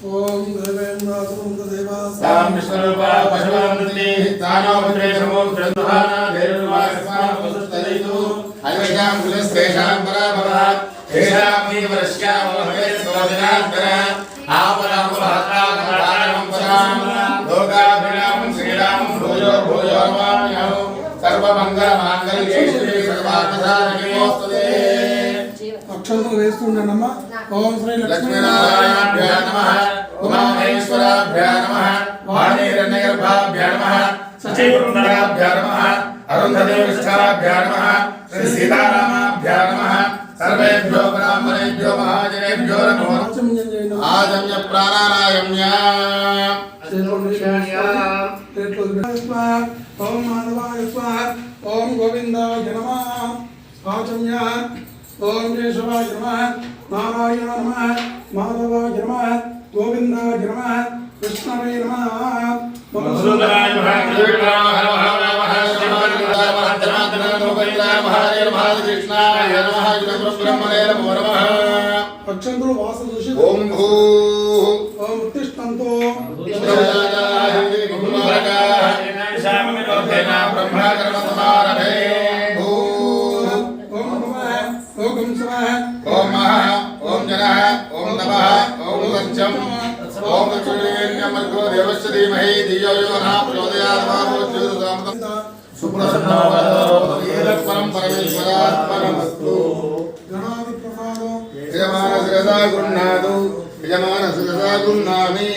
ओम देवेन्द्रासुरं देवा तां विष्णुरूपा पशुवन्ति तानो भद्रेशमो ग्रन्थाना धैर्यवासस्मान् वसुस्तदैतु अन्वेषां कुलस्तेषां पराभवात् तेषां वीरवरस्यामो भवेत्सोदिनात्तर आपरामहताकमराणं परां लोकाभिरामं श्रीरामं भूयो भूयो मान्यौ सर्वमङ्गलमाङ्गल्ये शिवे सर्वार्थसाधके अक्षंतल वेस्तुंडनम्मा ओम श्री लक्ष्मीनारायणाभ्यां नमः उमामहेश्वराभ्यां नमः वाणीरण्यगर्भाभ्यां नमः सचैवृन्दाभ्यां नमः अरुन्धदेवस्थाभ्यां नमः श्री सीतारामाभ्यां नमः सर्वेभ्यो ब्राह्मणेभ्यो महाजनेभ्यो नमो आजम्य प्राणानायम्य ओम माधवाय स्वाहा ओम गोविन्दाय नमः आजम्य ओम केशवाय नमः नारायण नमः माधवाय नमः गोविन्दाय नमः कृष्णाय नमः मधुसूदनाय नमः कृष्णाय नमः श्रीमन्नारायणाय नमः धनाधनाय नमः कृष्णाय नमः ब्रह्मणे नमो नमः अक्षंतुल वासदोषि ओम भू ओम उत्तिष्ठन्तो ब्रह्मकर्मसमारभे ओम महा ओम जनः ओम तपः ओम सत्यम ओम चतुर्वेण्यमर्गो देवस्य धीमहि धियो यो नः प्रचोदयात् महाभूतोऽमृतं सुप्रसन्नोऽवतोरं परमेश्वरात्मनमस्तु गणादि प्रसादो यजमानशिरसा गृह्णातु यजमानशिरसा गृह्णामि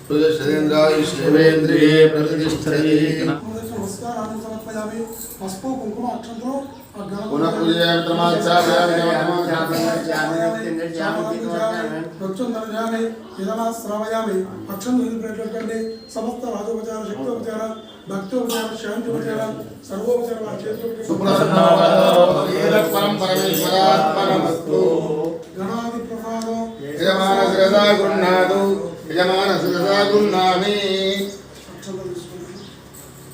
सुदर्शनेन्द्राय शिवेन्द्रिये प्रतिष्ठते नमस्काराणि समर्पयामि अस्पो कुंकुम अक्षंतलो पुनः पूजयामि तमाचार्यामि रक्षोन्दर्यामि यदना श्रावयामि अक्षंतल प्रेरकंडे समस्त राजोपचार शक्तोपचार भक्तोपचार शांतिोपचार सर्वोपचार क्षेत्रोपचार सुप्रसन्नोऽवतोरं परमेश्वरात्मनमस्तु गणादि प्रसादो यजमानशिरसा गृह्णातु यजमानशिरसा गृह्णामि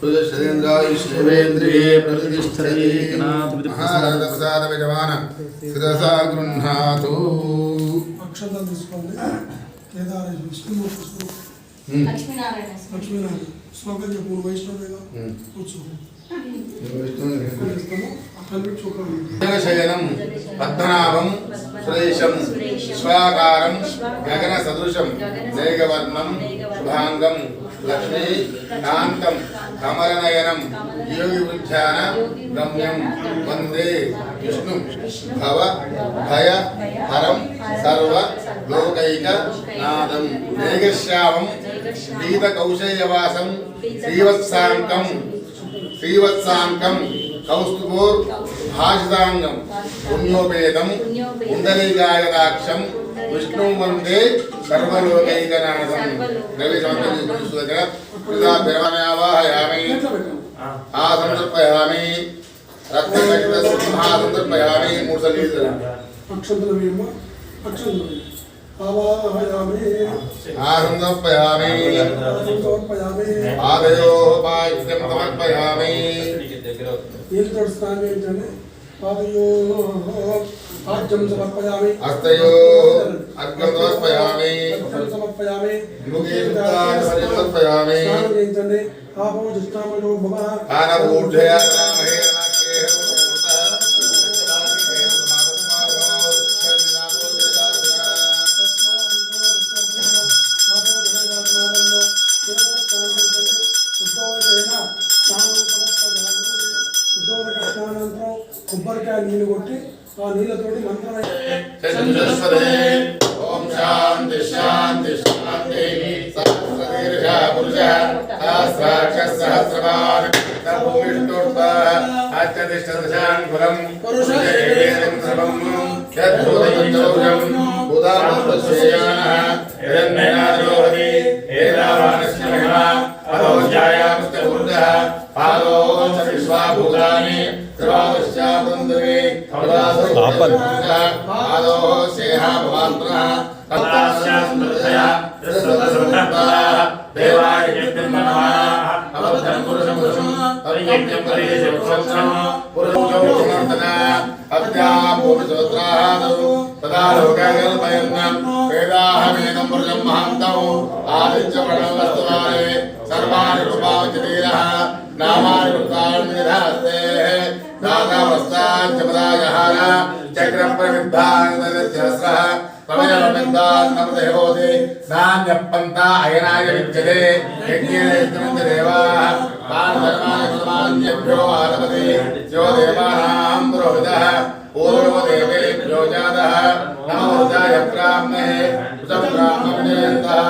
सुदर्शनेन्द्राय शिवेन्द्रिये प्रतिष्ठते महारथप्रसाद यजमान शिरसा गृह्णातु अक्षंतल తీసుకోండి కేదార విష్ణుమూర్తి లక్ష్మీనారాయణ లక్ష్మీనారాయణ శ్లోకం చెప్పు వైష్ణవేగా కూర్చోండి శయనం పద్మనాభం సురేశం స్వాకారం గగన సదృశం మేఘవర్ణం శుభాంగం లక్ష్మీ కాంతం కమలనయనం యోగి వృక్షాన గమ్యం వందే విష్ణు భవ భయ హరం సర్వ లోకైక నాదం మేఘశ్యామం గీత కౌశల్యవాసం శ్రీవత్సాంకం కౌస్తుభోర్ భాషితాంగం పుణ్యోపేతం పుండరీకాయదాక్షం విష్ణుం వందే సర్వలోకైకనాథం రవి సంతృప్యావాహయామి ఆసంతర్పయామి రత్నసంతర్పయామి మూర్ధలీల అక్షంతలమేమ అక్షంతలమే ఆవాహయామి ఆసంతర్పయామి సమర్పయామి పాదయోః పాద్యం సమర్పయామి నీళ్ళతో స్నానం చేయించండి పాదయోః పాద్యం సమర్పయామి హస్తయోః అర్ఘ్యం సమర్పయామి సమర్పయామి ముఖే సమర్పయామి స్నానం చేయించండి ఆపో దుష్టామయో భవ ఆనమూఢయామి కొబ్బరికాయ నీళ్ళు కొట్టి ఆ నీళ్ళతోటి మంత్రం ఓం శాంతి శాంతి శాంతి సహస్రశీర్ష పురుష సహస్రాక్ష సహస్రవాన్ సర్వవిష్ణుర్త అత్యధిష్ఠదశాంకులం పురుషేవేదం సర్వం యద్భూతం చౌర్యం ఉదామృతశ్రేయానః యదన్యనాదోహతి ఏదావానస్య మహిమా అదోజాయామస్య ఊర్జః పాదోశ్చ విశ్వాభూతాని త్రివాదశ్చాపదంతమే పాదోశ్చేహా భవాంతరః తత్తాస్యాస్మృతయా త్రిస్వతసంతః దేవాయ యజ్ఞం నమః అవధం పురుషం పురుషం పరియజ్ఞం పరియేషం పురుషం పురుషం అద్యా భూమి సోత్రాః తదా లోకాగల్పయన్న वस्तुवारे सर्वाणि रूपावचतीरः नामानि वृत्तानि निधास्ते दातावस्तान् चमदायहार चक्रप्रविद्धान्नदस्रः पवित्रमिन्दान् नमते होति नान्यपन्ता अयनाय विच्यते यज्ञेन देवाः तान् धर्मान् आलपति यो देवानां पुरोहितः पूर्वो देवेभ्यो जातः नमो ऊर्जाय ब्राह्मणे ब्राह्मणेन्तः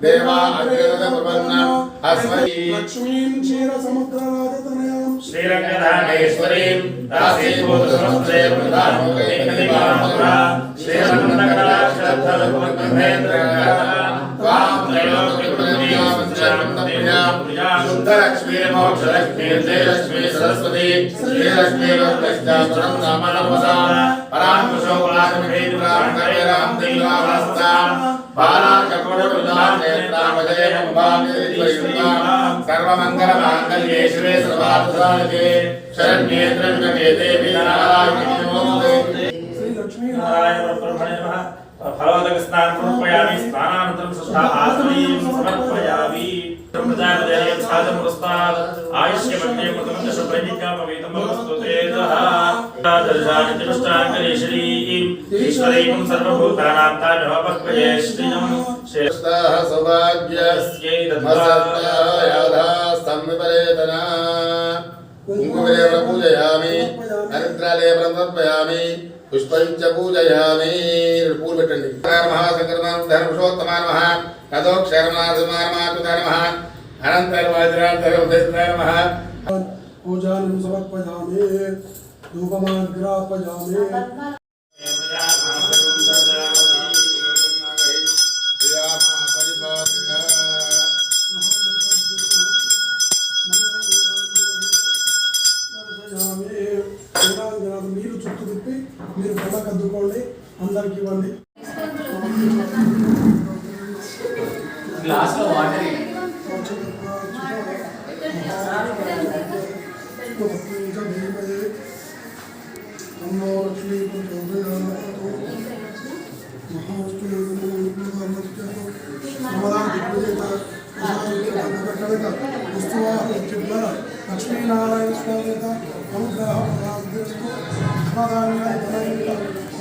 देवा अग्रेदप्रपन्नम् अस्मै लक्ष्मीं क्षीरसमुद्रराजतनयां श्रीरङ्गधामेश्वरीं दासीभूतसमस्ते प्रधानोकैकदिवामधुरा शुद्धलक्ष्मीर्मोक्षलक्ष्मी जयलक्ष्मी सरस्वती श्रीलक्ष्मी वरदक्षिणामनर्मदा पराङ्कुशोपासमिहेन्द्रां सर्वमङ्गलमाङ्गल्ये शिवे सर्वार्थसाधिके शरण्ये त्र्यम्बके देवी नारायणी नमोस्तुते। श्री लक्ष्मी नारायण ब्रह्मणे नमः। फलोदक स्नान समर्पयामि स्नानानन्तरं शुद्धा आसनीं समर्पयामि प्रजापतेयं साधं पुरस्तात् आयुष्यमग्ने मृतं च शुभ्रजिज्ञापवेदं भवस्तु तेजः दर्शानि चतुष्टाङ्गलेश्वरीं ईश्वरीं सर्वभूतानां तान्नवपक्वये श्रियं श्रेष्ठः सौभाग्यस्यै दत्तायाधा संविपरेतना कुङ्कुमेन पूजयामि हरिद्रालेपनं समर्पयामि पुष्पञ्च पूजयामि पूल పెట్టండి महासंकर्मं धर्मशोत्तमाय नमः तदोक्षरमासमाय नमः अनन्तर्वाजरान्तरं नमः पूजां समर्पयामि धूपमाग्रापयामि మీరు చుట్టూ తిప్పి మీరు పండగ అద్దుకోండి అందరికి ఇవ్వండి గ్లాస్లో వాటర్ లక్ష్మీనారాయణ స్వామి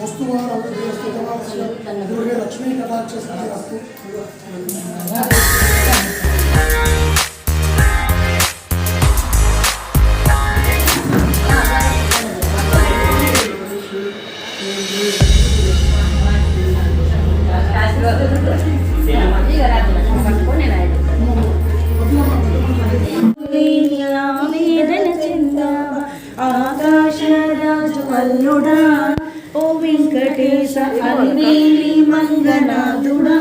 వస్తువారు లక్ష్మీ కటాక్ష సిద్ధిరస్తు ఆకాశరాజు అల్లుడా ఓ వెంకటేశ అలివేలి మంగనాథుడా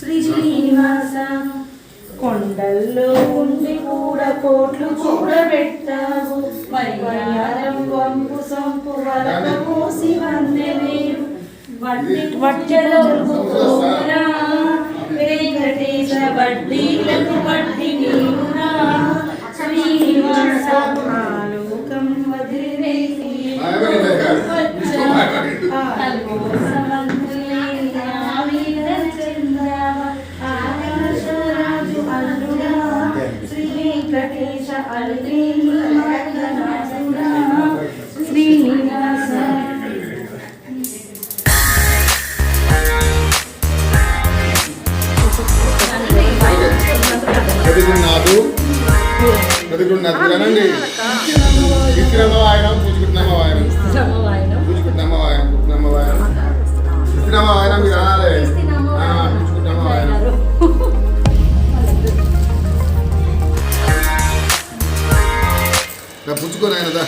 శ్రీ శ్రీనివాస కొండల్లో ఉండి కూడా కోట్లు కూడబెట్టావు వయ్యారం వంపు సొంపు వరద పోసి వన్నెలేరు వట్టెలో వెంకటేశ వడ్డీలకు వడ్డీ నీవురా శ్రీనివాస ఆలోకం వదిలేసి ఆకాశరాజు అల్లుడా శ్రీ వెంకటేశ అల్లేలి మంగనాథుడా శ్రీనివాస చదువుకున్నది అనండి ఇచ్చినమ్మ వాయనం పూచుకుంటున్నమ్మ వాయనం పూచుకుంటున్నమ్మ వాయనం పుట్టినమ్మ వాయనం ఇచ్చినమ్మ వాయనం మీరు అనాలి పూచుకుంటున్నమ్మ వాయనం పుచ్చుకొని ఆయనదా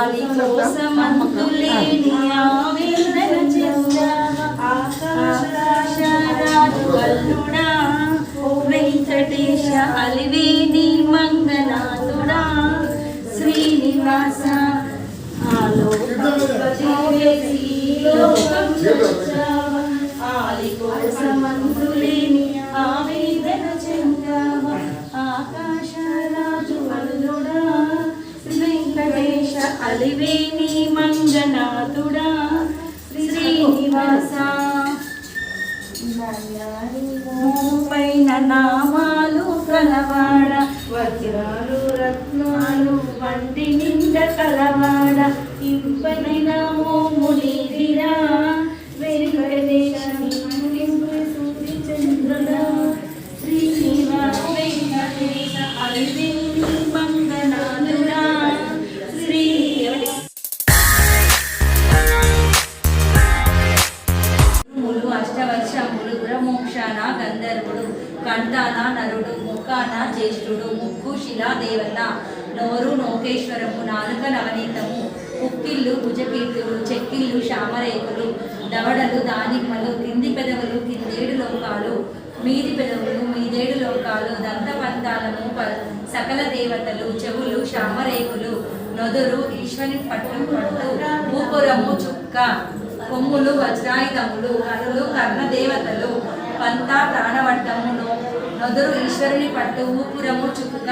ఆలి కోసమంతులేని ఆవేదన చెందావా ఆకాశరాజు వల్లుడా ఓ వెంకటేశ అలివేని మంగనాథుడా శ్రీనివాస ఆలి కోసమంతులేని ఆవేదన చెందావా ఆకాశరాజు వల్లుడా వెంకటేశ అలివేని మంగనాథుడా శ్రీనివాస పైన నామాలు కలవాడ వజ్రాలు రత్నాలు వంటి నిండ కలవాడ ఇంపైన మోమునిదిరా వెంకటేశ సూర్య చంద్రుడా శ్రీనివాస వెంకటేశ అలివేని మంగనాథుడా శ్రీ అష్టవర్షములు గురమోక్షాన గంధర్వుడు కంఠాన నరుడు ముఖాన జ్యేష్ఠుడు ముక్కు శిలా దేవత నోరు నోకేశ్వరము నాలుక నవనీతము ఉక్కిళ్ళు భుజకీర్తులు చెక్కిళ్ళు శామరేకులు దవడలు దానిమ్మలు కింది పెదవులు కిందేడు లోకాలు మీది పెదవులు మీదేడు లోకాలు దంతపంతాలము సకల దేవతలు చెవులు శామరేకులు నొదురు ఈశ్వని పట్టు ఊపురము చుక్క కొమ్ములు వజ్రాయుధములు కనులు కర్ణదేవతలు పంతా ప్రాణవడ్డము నొదురు ఈశ్వరుని పట్టు ఊపురము చుక్క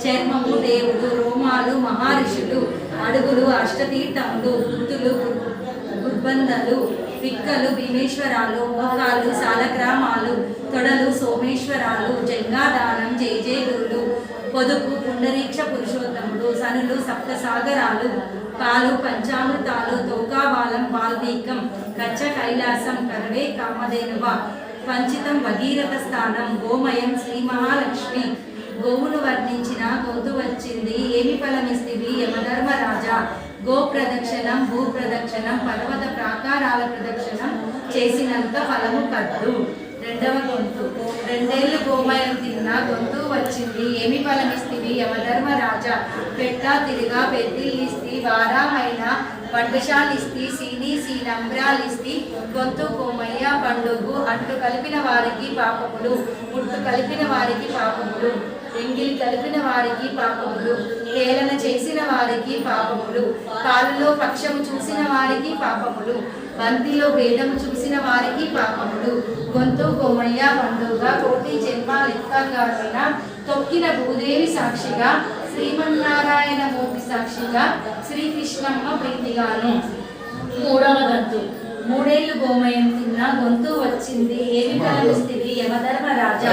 చర్మము దేవుడు రోమాలు మహర్షులు అడుగులు అష్టతీర్థములు వృత్తులు గుర్బంధలు పిక్కలు భీమేశ్వరాలు మోకాలు సాలగ్రామాలు తొడలు సోమేశ్వరాలు జంగాదానం జయజయగురులు పొదుపు పుండరీక్ష పురుషోత్తముడు సనులు సప్తసాగరాలు పాలు పంచామృతాలు తోకాబాలం వాల్మీకం గచ్చ కైలాసం కరవే కామధేనువ పంచితం భగీరథ స్థానం గోమయం శ్రీ మహాలక్ష్మి గోవును వర్ణించిన గొంతు వచ్చింది ఏమి ఫలమిస్తివి యమధర్మరాజా గో ప్రదక్షిణం భూ ప్రదక్షిణం పర్వత ప్రాకారాల ప్రదక్షిణం చేసినంత ఫలము కద్దు. రెండవ గొంతు రెండేళ్లు గోమయం తిన్నా గొంతు వచ్చింది ఏమి ఫలమిస్తివి యమధర్మరాజా పెట్టా తిరిగా పెద్దిల్లిస్తి వారాహైన వంటశాలిస్తి సీని సీనంబ్రాలిస్తి గొంతు గోమయ్య పండుగు అంటు కలిపిన వారికి పాపములు ముట్టు కలిపిన వారికి పాపములు ఎంగిలి కలిపిన వారికి పాపములు హేళన చేసిన వారికి పాపములు కాలులో పక్షము చూసిన వారికి పాపములు బంతిలో భేదము చూసిన వారికి పాపములు గొంతు గోమయ్య పండుగ కోటి జన్మాలెక్కగానైన తొక్కిన భూదేవి సాక్షిగా శ్రీమన్నారాయణ మూర్తి సాక్షిగా శ్రీకృష్ణమ్మ ప్రీతిగాను. మూడవ గంతు మూడేళ్లు గోమయం తిన్నా గొంతు వచ్చింది ఏమి ఫలమిస్తివి యమధర్మరాజా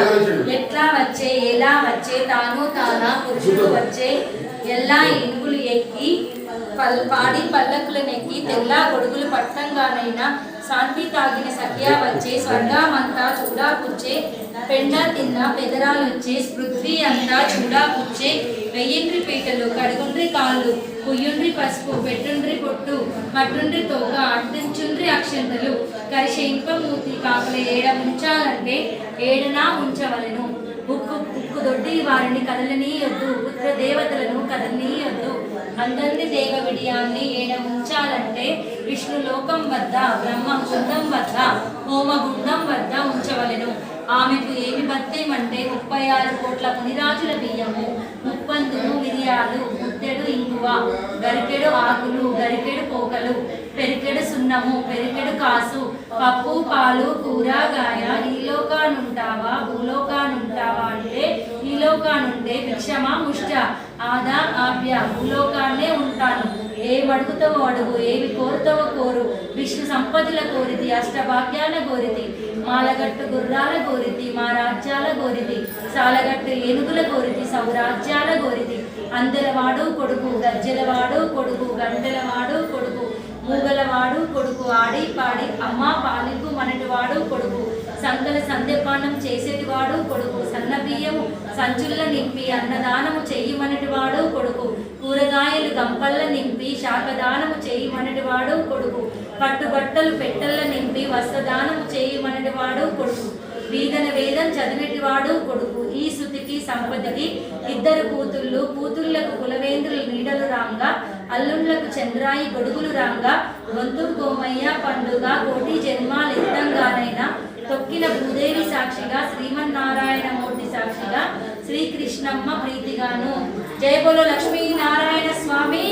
ఎట్లా వచ్చే ఎలా వచ్చే తాను తానా పురుషుడు వచ్చే ఎల్లా ఇనుగులు ఎక్కి పాడి పల్లకులనెక్కి తెల్లా గొడుగులు పట్టంగానైనా శాంతి తాగిన సఖ్యా వచ్చే స్వర్గమంతా చూడాపుచ్చే పెండ తిన్న పెదరాలొచ్చే పృథ్వీ అంతా చూడాపుచ్చే వెయ్యిండ్రి పీటలు కడుగుండ్రి కాళ్ళు కుయ్యుండ్రి పసుపు పెట్టుండ్రి పొట్టు మట్టుండ్రి తోక అంటించుండ్రి అక్షంతలు కరిషే ఇంపమూర్తి కాకుల ఏడ ఉంచాలంటే ఏడనా ఉంచవలను ఉక్కు దొడ్డి వారిని కదలనీయొద్దు పుత్ర దేవతలను కదలనీయొద్దు అందరిని దేవ విడియాన్ని ఏడ ఉంచాలంటే విష్ణు లోకం వద్ద బ్రహ్మ గుండం వద్ద హోమగుండం వద్ద ఉంచవలెను. ఆమెకు ఏమి బత్తేమంటే 36 కోట్ల మునిరాజుల బియ్యము ముప్పందును మిరియాలు ముద్దెడు ఇంగువ గరికెడు ఆకులు గరికెడు పోకలు పెరికెడు సున్నము పెరికెడు కాసు పప్పు పాలు కూరగాయ ఈలోకానుంటావా భూలోకానుంటావా అంటే ఈలోకానుంటే భిక్షమా ముష్ట ఆదా ఆప్య భూలోకాన్నే ఉంటాను ఏమడుగుతావో అడుగు ఏమి కోరుతావో కోరు విష్ణు సంపదల కోరిది అష్టభాగ్యాల కోరిది మాలగట్టు గుర్రాల కోరిది మా రాజ్యాల కోరిది సాలగట్టు ఏనుగుల కోరిది సౌరాజ్యాల కోరిది అందెలవాడు కొడుకు గజ్జెలవాడు కొడుకు గంటెలవాడు కొడుకు మూగలవాడు కొడుకు ఆడి పాడి అమ్మ పాలికు మనటివాడు కొడుకు సంకల సంధ్యపానం చేసేటివాడు కొడుకు సన్న బియ్యము సంచుల నింపి అన్నదానము చెయ్యమనటివాడు కొడుకు కూరగాయలు గంపల్ల నింపి శాఖదానము చేయమనటివాడు కొడుకు పట్టుబట్టలు పెట్టల్ల నింపి వస్త్రదానము చేయమనటివాడు కొడుకు వీధన వేదం చదివినటివాడు కొడుకు ఈ శృతికి సంపదకి 2 కూతుళ్ళు కూతుళ్లకు కులవేంద్రులు నీడలు రాంగా అల్లుండ్లకు చంద్రాయి గొడుగులు రాంగా గొంతు కోమయ్య పండుగ కోటి జన్మాలెత్తంగానైనా తొక్కిన భూదేవి సాక్షిగా శ్రీమన్నారాయణ మూర్తి సాక్షిగా శ్రీకృష్ణమ్మ ప్రీతిగాను. జయ బోలో లక్ష్మీనారాయణ స్వామి.